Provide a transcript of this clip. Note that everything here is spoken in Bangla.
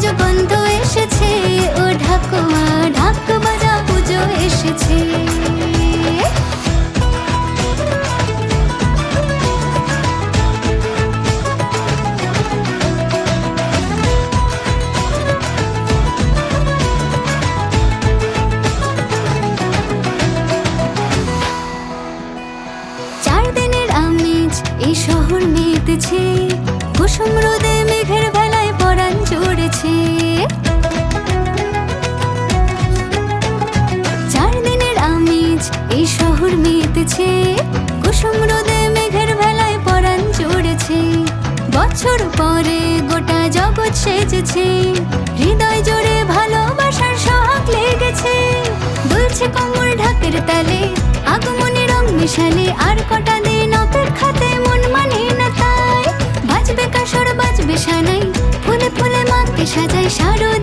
পুজো বন্ধ এসেছে, ও ঢাকুয়া ঢাক বাজা পুজো এসেছে। এই শহর মেতেছে, কুসুম রোদে মেঘের বেলায় পরাণ জুড়েছে। 4 দিনের আমেজ এই শহর মেতেছে, কুসুম রোদে মেঘের বেলায় পরাণ জুড়েছে। বছর পরে গোটা জগৎ সেজেছে, হৃদয় জোড়ে ভালোবাসার সোহাগ লেগেছে। দুলছে কোমর ঢাকের তালে, আগমনী রং মিশালে, আর কটা দিন অপেক্ষাতে মন মানে না তাই। বাজবে কাসর বাজবে সানাই, ফুলে ফুলে মাকে সাজায় শারদ